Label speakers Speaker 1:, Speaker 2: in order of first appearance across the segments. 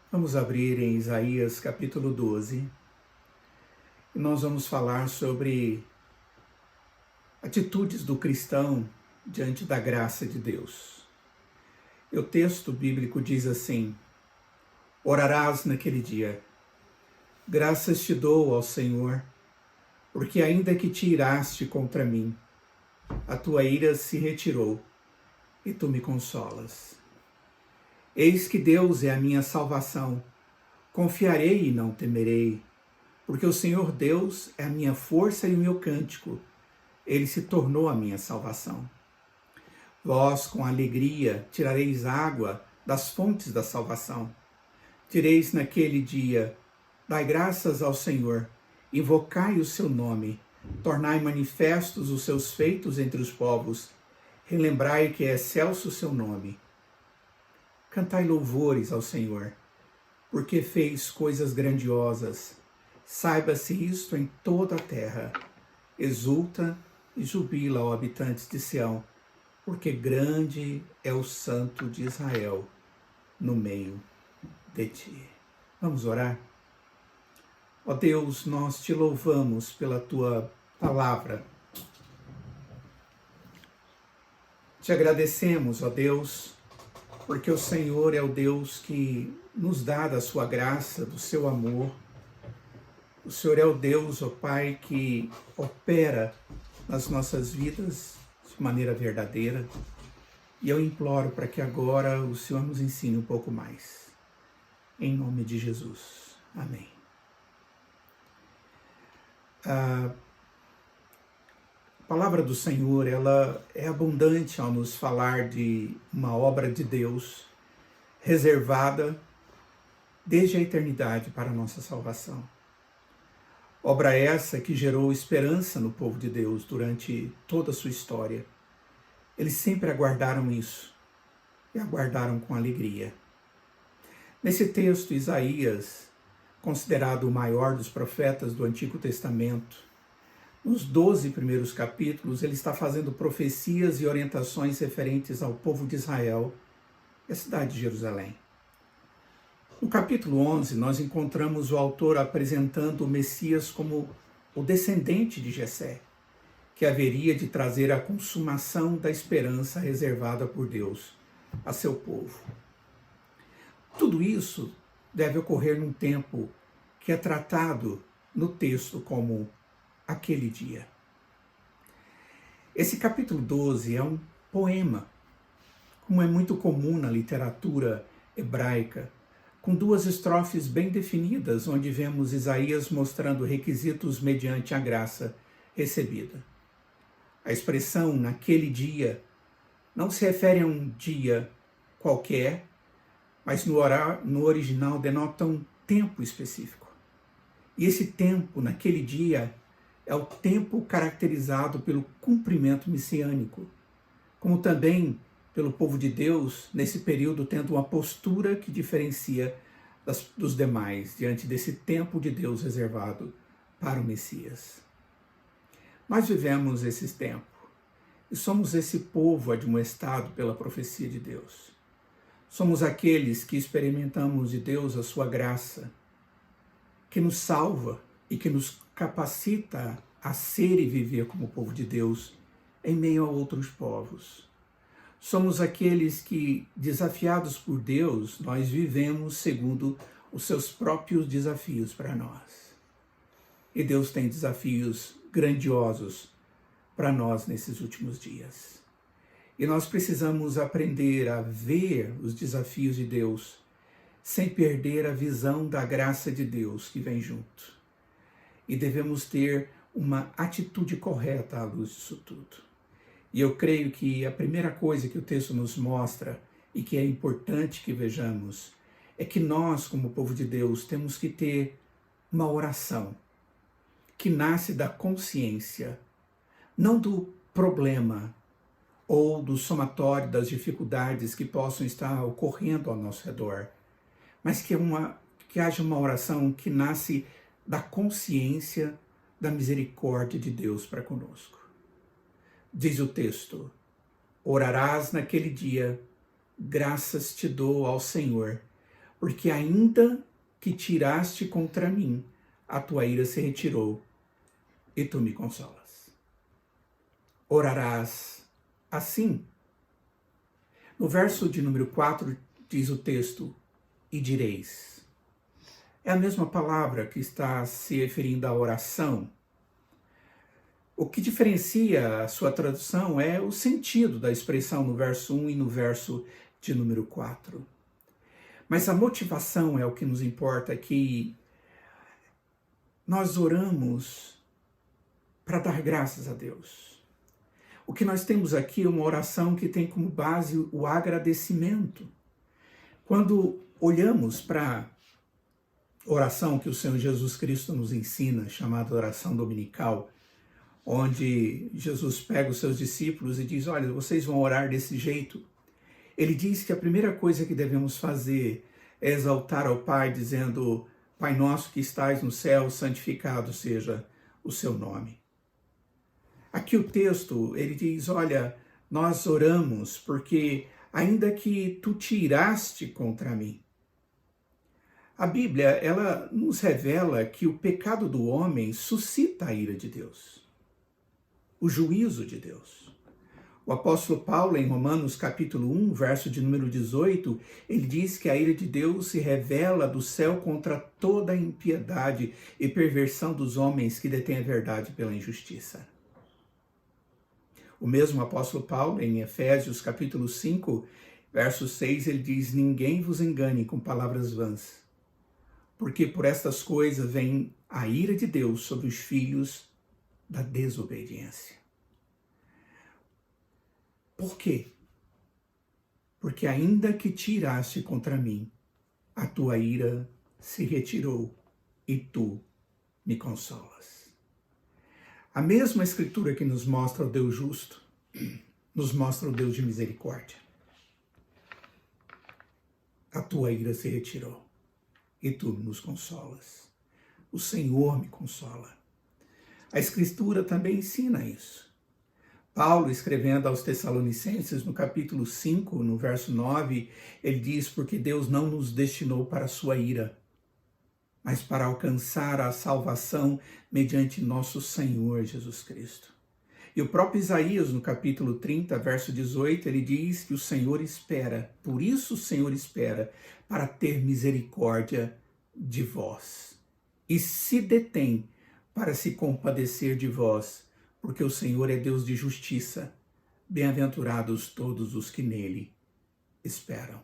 Speaker 1: Vamos abrir em Isaías capítulo 12 e nós vamos falar sobre atitudes do cristão diante da graça de Deus. E o texto bíblico diz assim: orarás naquele dia, graças te dou ao Senhor, porque ainda que te iraste contra mim, a tua ira se retirou e tu me consolas. Eis que Deus é a minha salvação, confiarei e não temerei, porque o Senhor Deus é a minha força e o meu cântico, ele se tornou a minha salvação. Vós, com alegria, tirareis água das fontes da salvação. Direis naquele dia: dai graças ao Senhor, invocai o seu nome, tornai manifestos os seus feitos entre os povos, relembrai que é excelso o seu nome. Cantai louvores ao Senhor, porque fez coisas grandiosas. Saiba-se isto em toda a terra. Exulta e jubila, ó habitantes de Sião, porque grande é o Santo de Israel no meio de ti. Vamos orar? Ó Deus, nós te louvamos pela tua palavra. Te agradecemos, ó Deus, porque o Senhor é o Deus que nos dá da sua graça, do seu amor. O Senhor é o Deus, ó Pai, que opera nas nossas vidas de maneira verdadeira. E eu imploro para que agora o Senhor nos ensine um pouco mais. Em nome de Jesus. Amém. A palavra do Senhor, ela é abundante ao nos falar de uma obra de Deus reservada desde a eternidade para a nossa salvação. Obra essa que gerou esperança no povo de Deus durante toda a sua história. Eles sempre aguardaram isso e aguardaram com alegria. Nesse texto, Isaías, considerado o maior dos profetas do Antigo Testamento, nos 12 primeiros capítulos, ele está fazendo profecias e orientações referentes ao povo de Israel e à cidade de Jerusalém. No capítulo 11, nós encontramos o autor apresentando o Messias como o descendente de Jessé, que haveria de trazer a consumação da esperança reservada por Deus a seu povo. Tudo isso deve ocorrer num tempo que é tratado no texto como aquele dia. Esse capítulo 12 é um poema, como é muito comum na literatura hebraica, com duas estrofes bem definidas, onde vemos Isaías mostrando requisitos mediante a graça recebida. A expressão naquele dia não se refere a um dia qualquer, mas no original denota um tempo específico. E esse tempo, naquele dia, é o tempo caracterizado pelo cumprimento messiânico, como também pelo povo de Deus, nesse período, tendo uma postura que diferencia dos demais, diante desse tempo de Deus reservado para o Messias. Nós vivemos esse tempo, e somos esse povo admoestado pela profecia de Deus. Somos aqueles que experimentamos de Deus a sua graça, que nos salva e que nos capacita a ser e viver como povo de Deus em meio a outros povos. Somos aqueles que, desafiados por Deus, nós vivemos segundo os seus próprios desafios para nós. E Deus tem desafios grandiosos para nós nesses últimos dias. E nós precisamos aprender a ver os desafios de Deus sem perder a visão da graça de Deus que vem junto. E devemos ter uma atitude correta à luz disso tudo. E eu creio que a primeira coisa que o texto nos mostra e que é importante que vejamos é que nós, como povo de Deus, temos que ter uma oração que nasce da consciência, não do problema ou do somatório das dificuldades que possam estar ocorrendo ao nosso redor, mas que haja uma oração que nasce da consciência da misericórdia de Deus para conosco. Diz o texto: orarás naquele dia, graças te dou ao Senhor, porque ainda que tiraste contra mim, a tua ira se retirou e tu me consolas. Orarás assim. No verso de número 4 diz o texto, e direis. É a mesma palavra que está se referindo à oração. O que diferencia a sua tradução é o sentido da expressão no verso 1 e no verso de número 4. Mas a motivação é o que nos importa, que nós oramos para dar graças a Deus. O que nós temos aqui é uma oração que tem como base o agradecimento. Quando olhamos para a oração que o Senhor Jesus Cristo nos ensina, chamada oração dominical, onde Jesus pega os seus discípulos e diz, olha, vocês vão orar desse jeito. Ele diz que a primeira coisa que devemos fazer é exaltar ao Pai, dizendo, Pai nosso que estais no céu, santificado seja o seu nome. Aqui o texto, ele diz, olha, nós oramos porque ainda que tu tiraste contra mim. A Bíblia, ela nos revela que o pecado do homem suscita a ira de Deus, o juízo de Deus. O apóstolo Paulo, em Romanos capítulo 1, verso de número 18, ele diz que a ira de Deus se revela do céu contra toda a impiedade e perversão dos homens que detêm a verdade pela injustiça. O mesmo apóstolo Paulo, em Efésios capítulo 5, verso 6, ele diz, ninguém vos engane com palavras vãs, porque por estas coisas vem a ira de Deus sobre os filhos da desobediência. Por quê? Porque ainda que tiraste contra mim, a tua ira se retirou e tu me consolas. A mesma escritura que nos mostra o Deus justo, nos mostra o Deus de misericórdia. A tua ira se retirou e tu nos consolas. O Senhor me consola. A escritura também ensina isso. Paulo, escrevendo aos Tessalonicenses, no capítulo 5, no verso 9, ele diz, porque Deus não nos destinou para a sua ira, mas para alcançar a salvação mediante nosso Senhor Jesus Cristo. E o próprio Isaías, no capítulo 30, verso 18, ele diz que o Senhor espera, por isso o Senhor espera, para ter misericórdia de vós. E se detém para se compadecer de vós, porque o Senhor é Deus de justiça. Bem-aventurados todos os que nele esperam.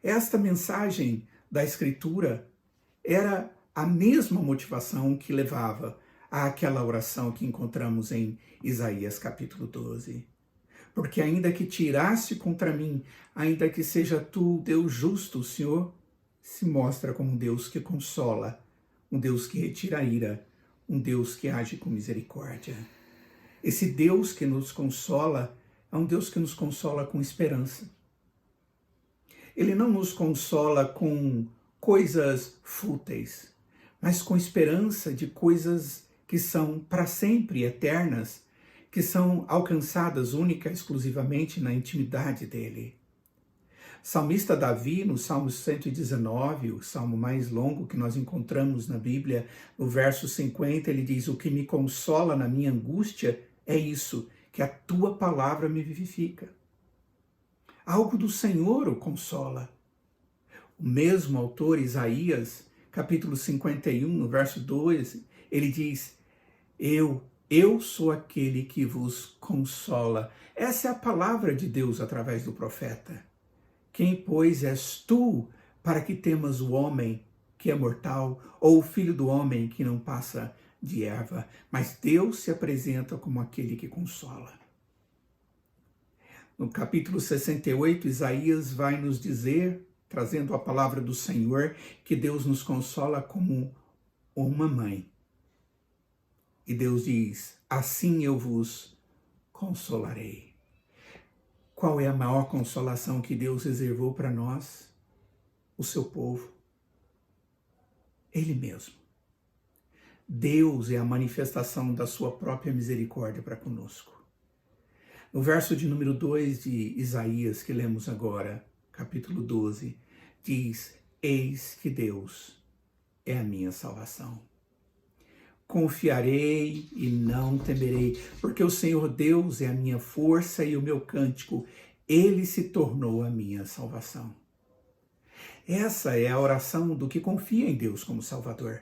Speaker 1: Esta mensagem da Escritura era a mesma motivação que levava àquela oração que encontramos em Isaías capítulo 12. Porque ainda que tiraste contra mim, ainda que seja tu, Deus justo, o Senhor se mostra como um Deus que consola, um Deus que retira a ira, um Deus que age com misericórdia. Esse Deus que nos consola é um Deus que nos consola com esperança. Ele não nos consola com coisas fúteis, mas com esperança de coisas que são para sempre eternas, que são alcançadas única e exclusivamente na intimidade dele. Salmista Davi, no Salmo 119, o salmo mais longo que nós encontramos na Bíblia, no verso 50, ele diz, o que me consola na minha angústia é isso, que a tua palavra me vivifica. Algo do Senhor o consola. O mesmo autor, Isaías, capítulo 51, no verso 2, ele diz, eu sou aquele que vos consola. Essa é a palavra de Deus através do profeta. Quem, pois, és tu para que temas o homem que é mortal, ou o filho do homem que não passa de erva? Mas Deus se apresenta como aquele que consola. No capítulo 68, Isaías vai nos dizer, trazendo a palavra do Senhor, que Deus nos consola como uma mãe. E Deus diz, assim eu vos consolarei. Qual é a maior consolação que Deus reservou para nós? O seu povo. Ele mesmo. Deus é a manifestação da sua própria misericórdia para conosco. No verso de número 2 de Isaías, que lemos agora, capítulo 12, diz: eis que Deus é a minha salvação. Confiarei e não temerei, porque o Senhor Deus é a minha força e o meu cântico. Ele se tornou a minha salvação. Essa é a oração do que confia em Deus como Salvador.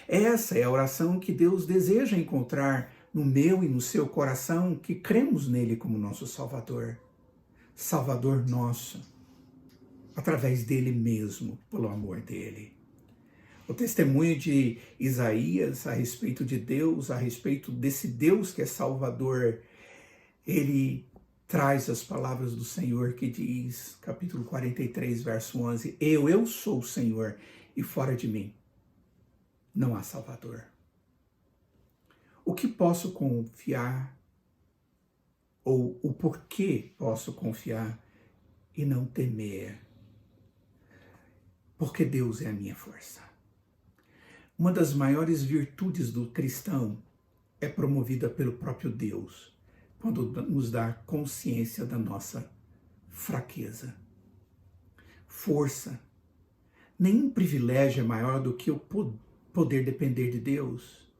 Speaker 1: Essa é a oração que Deus deseja encontrar no meu e no seu coração, que cremos nele como nosso Salvador. Salvador nosso, através dele mesmo, pelo amor dele. O testemunho de Isaías a respeito de Deus, a respeito desse Deus que é Salvador, ele traz as palavras do Senhor que diz, capítulo 43, verso 11, eu sou o Senhor e fora de mim não há Salvador. O que posso confiar, ou o porquê posso confiar e não temer? Porque Deus é a minha força. Uma das maiores virtudes do cristão é promovida pelo próprio Deus, quando nos dá consciência da nossa fraqueza. Força. Nenhum privilégio é maior do que o poder depender de Deus,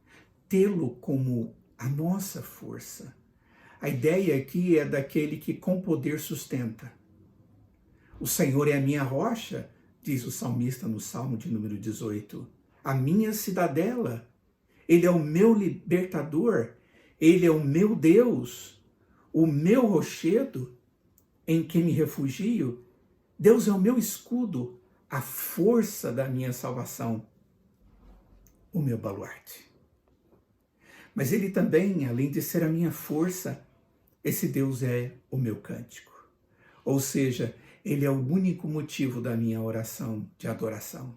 Speaker 1: tê-lo como a nossa força. A ideia aqui é daquele que com poder sustenta. O Senhor é a minha rocha, diz o salmista no Salmo de número 18. A minha cidadela. Ele é o meu libertador. Ele é o meu Deus, o meu rochedo em que me refugio. Deus é o meu escudo, a força da minha salvação, o meu baluarte. Mas ele também, além de ser a minha força, esse Deus é o meu cântico. Ou seja, ele é o único motivo da minha oração de adoração.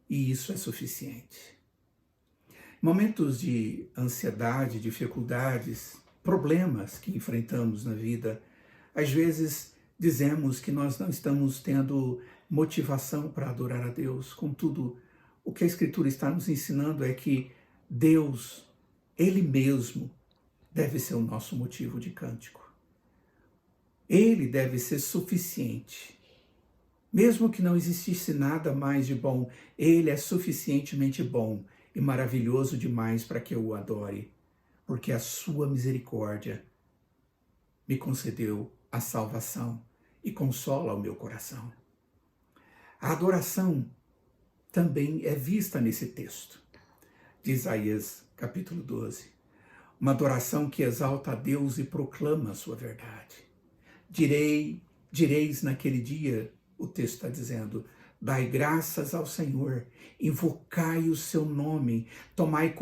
Speaker 1: E isso é suficiente. Momentos de ansiedade, dificuldades, problemas que enfrentamos na vida, às vezes dizemos que nós não estamos tendo motivação para adorar a Deus. Contudo, o que a Escritura está nos ensinando é que Deus, Ele mesmo, deve ser o nosso motivo de cântico. Ele deve ser suficiente. Mesmo que não existisse nada mais de bom, Ele é suficientemente bom e maravilhoso demais para que eu o adore, porque a sua misericórdia me concedeu a salvação e consola o meu coração. A adoração também é vista nesse texto de Isaías, capítulo 12. Uma adoração que exalta a Deus e proclama a sua verdade. Direis naquele dia, o texto está dizendo, dai graças ao Senhor, invocai o seu nome, tornai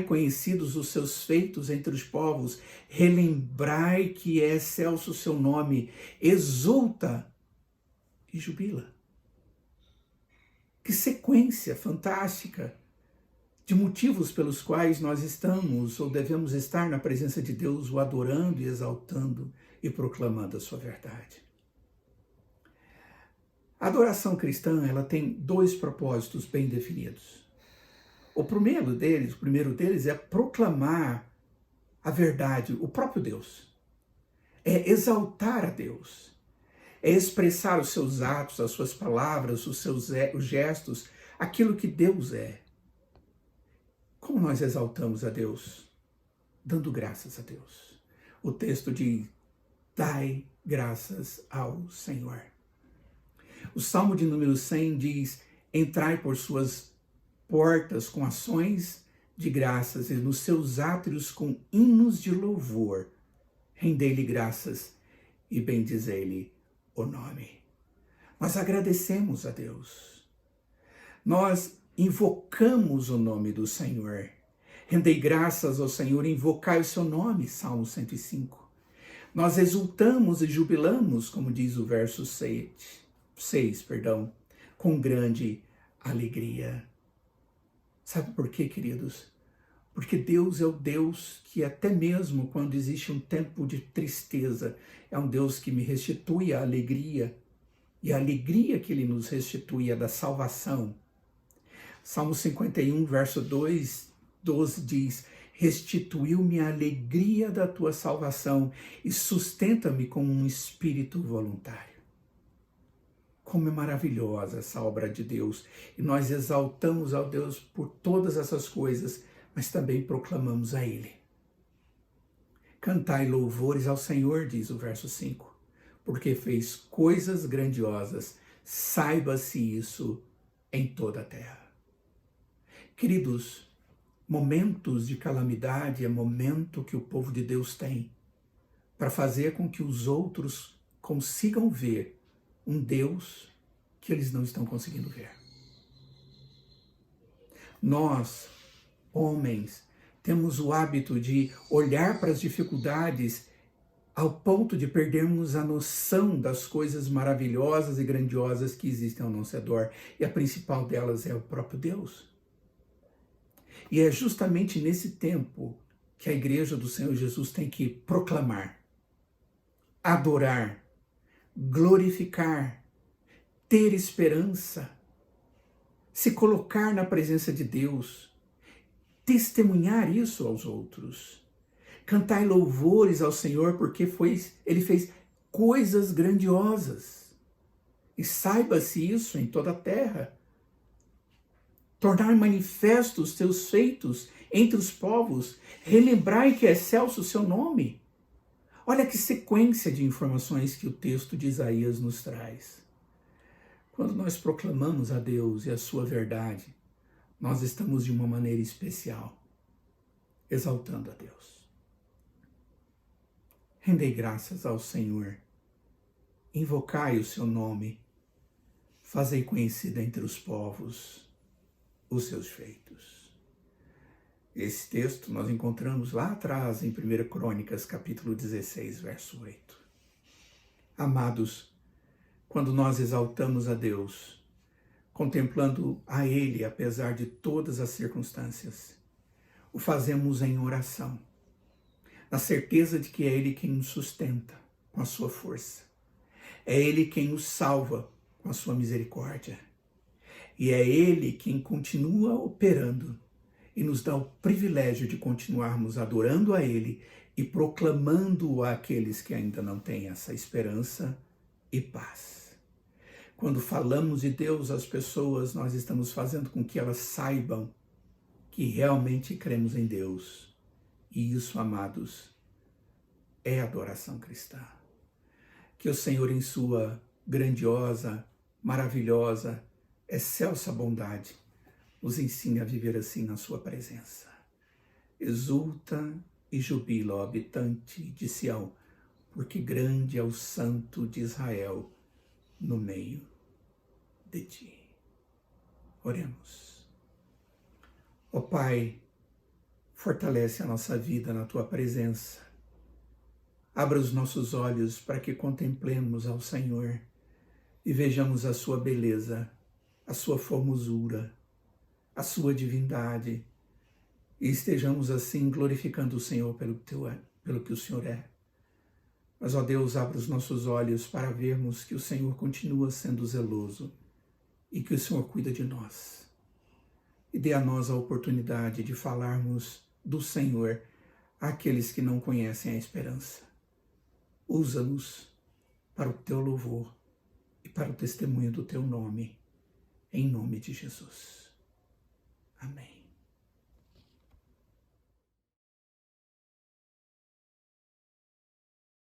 Speaker 1: conhecidos os seus feitos entre os povos, relembrai que é excelso o seu nome, exulta e jubila. Que sequência fantástica de motivos pelos quais nós estamos ou devemos estar na presença de Deus, o adorando e exaltando e proclamando a sua verdade. A adoração cristã, ela tem dois propósitos bem definidos. O primeiro deles é proclamar a verdade, o próprio Deus. É exaltar a Deus. É expressar os seus atos, as suas palavras, os gestos, aquilo que Deus é. Como nós exaltamos a Deus? Dando graças a Deus. O texto diz, dai graças ao Senhor. O Salmo de número 100 diz, entrai por suas portas com ações de graças e nos seus átrios com hinos de louvor. Rendei-lhe graças e bendizei-lhe o nome. Nós agradecemos a Deus. Nós invocamos o nome do Senhor. Rendei graças ao Senhor, invocai o seu nome, Salmo 105. Nós exultamos e jubilamos, como diz o verso 6, com grande alegria. Sabe por quê, queridos? Porque Deus é o Deus que até mesmo quando existe um tempo de tristeza, é um Deus que me restitui a alegria, e a alegria que Ele nos restitui é da salvação. Salmo 51, verso 12 diz, restituiu-me a alegria da tua salvação e sustenta-me com um espírito voluntário. Como é maravilhosa essa obra de Deus. E nós exaltamos ao Deus por todas essas coisas, mas também proclamamos a Ele. Cantai louvores ao Senhor, diz o verso 5, porque fez coisas grandiosas, saiba-se isso em toda a terra. Queridos, momentos de calamidade é momento que o povo de Deus tem para fazer com que os outros consigam ver um Deus que eles não estão conseguindo ver. Nós, homens, temos o hábito de olhar para as dificuldades ao ponto de perdermos a noção das coisas maravilhosas e grandiosas que existem ao nosso redor. E a principal delas é o próprio Deus. E é justamente nesse tempo que a igreja do Senhor Jesus tem que proclamar, adorar, glorificar, ter esperança, se colocar na presença de Deus, testemunhar isso aos outros. Cantai louvores ao Senhor porque Ele fez coisas grandiosas. E saiba-se isso em toda a terra. Tornar manifestos os teus feitos entre os povos. Relembrai que é excelso o seu nome. Olha que sequência de informações que o texto de Isaías nos traz. Quando nós proclamamos a Deus e a sua verdade, nós estamos de uma maneira especial, exaltando a Deus. Rendei graças ao Senhor, invocai o seu nome, fazei conhecido entre os povos os seus feitos. Esse texto nós encontramos lá atrás em 1 Crônicas, capítulo 16, verso 8. Amados, quando nós exaltamos a Deus, contemplando a Ele apesar de todas as circunstâncias, o fazemos em oração, na certeza de que é Ele quem nos sustenta com a sua força, é Ele quem nos salva com a sua misericórdia, e é Ele quem continua operando e nos dá o privilégio de continuarmos adorando a Ele e proclamando-o àqueles que ainda não têm essa esperança e paz. Quando falamos de Deus às pessoas, nós estamos fazendo com que elas saibam que realmente cremos em Deus. E isso, amados, é adoração cristã. Que o Senhor, em sua grandiosa, maravilhosa, excelsa bondade, nos ensine a viver assim na sua presença. Exulta e jubila, ó habitante de Sião, porque grande é o Santo de Israel no meio de ti. Oremos. Ó Pai, fortalece a nossa vida na tua presença. Abra os nossos olhos para que contemplemos ao Senhor e vejamos a sua beleza, a sua formosura, a sua divindade, e estejamos assim glorificando o Senhor pelo que o Senhor é. Mas, ó Deus, abra os nossos olhos para vermos que o Senhor continua sendo zeloso e que o Senhor cuida de nós. E dê a nós a oportunidade de falarmos do Senhor àqueles que não conhecem a esperança. Usa-nos para o teu louvor e para o testemunho do teu nome, em nome de Jesus. Amém.